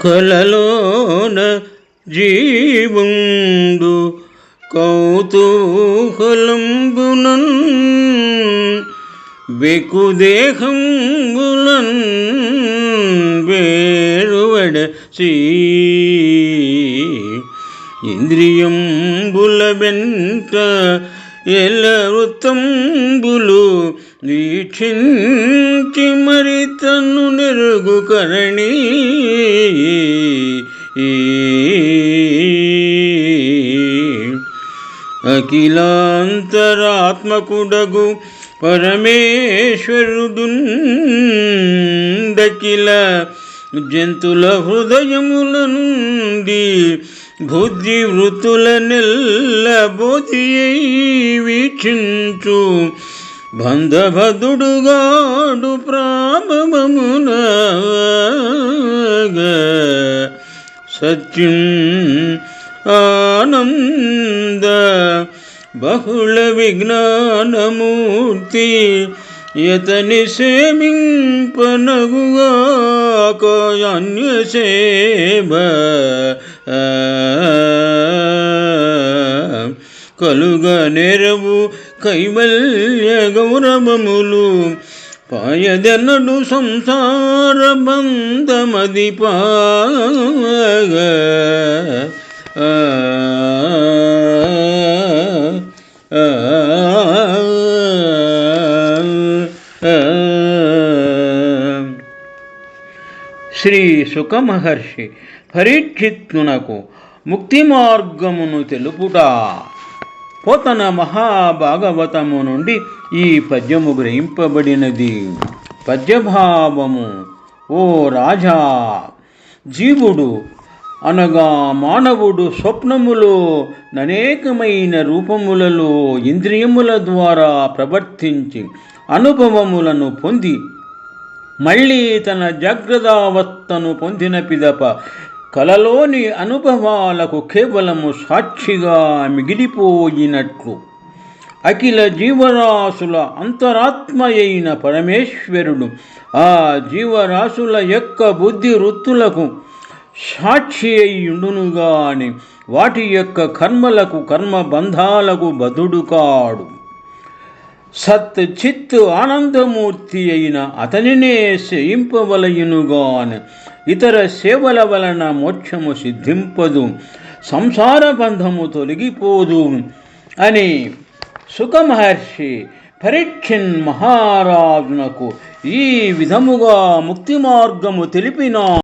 కలలోన జీవుండు కౌతూహలంబునన్ బెకుదేహంబులన్ వేరువడసి ఇంద్రియంబుల వెంట ఎల్ల వృత్తంబులు వీక్షించి మరి తన్ను నెరుగు కరణి అఖిలాంతరాత్మకుడగు పరమేశ్వరుడుందఖిల జంతుల హృదయముల నుండి బుద్ధి వృత్తుల నెల్ల బోధియై వీక్షించు బంధభదుడుగాడు ప్రాభవమున సత్యం ఆనంద బహుళ విజ్ఞానమూర్తి యతని సేమింపనగుగాక అన్యసేవ కలుగ నెరవు కైవల్య గౌరవములు పాయదెన్నడు సంసార బంధమది పాగ శ్రీ శుక మహర్షి పరీక్షిత్తునకు ముక్తి మార్గమును తెలుపుట. పోతన మహాభాగవతము నుండి ఈ పద్యము గ్రహింపబడినది. పద్యభావము: ఓ రాజా, జీవుడు అనగా మానవుడు స్వప్నములో అనేకమైన రూపములలో ఇంద్రియముల ద్వారా ప్రవర్తించి అనుభవములను పొంది మళ్ళీ తన జాగ్రత్తావస్థను పొందిన పిదప కలలోని అనుభవాలకు కేవలము సాక్షిగా మిగిలిపోయినట్లు అఖిల జీవరాశుల అంతరాత్మయైన పరమేశ్వరుడు ఆ జీవరాశుల యొక్క బుద్ధి వృత్తులకు సాక్షి అయ్యుండునుగాని వాటి యొక్క కర్మలకు కర్మబంధాలకు బదుడు కాడు. సత్ చిత్ ఆనందమూర్తి అయిన అతనినే సేయింపవలయునుగాని ఇతర సేవల వలన మోక్షము సిద్ధింపదు, సంసార బంధము తొలగిపోదు అని శుక మహర్షి పరీక్షిన్ మహారాజునకు ఈ విధముగా ముక్తి మార్గము తెలిపిన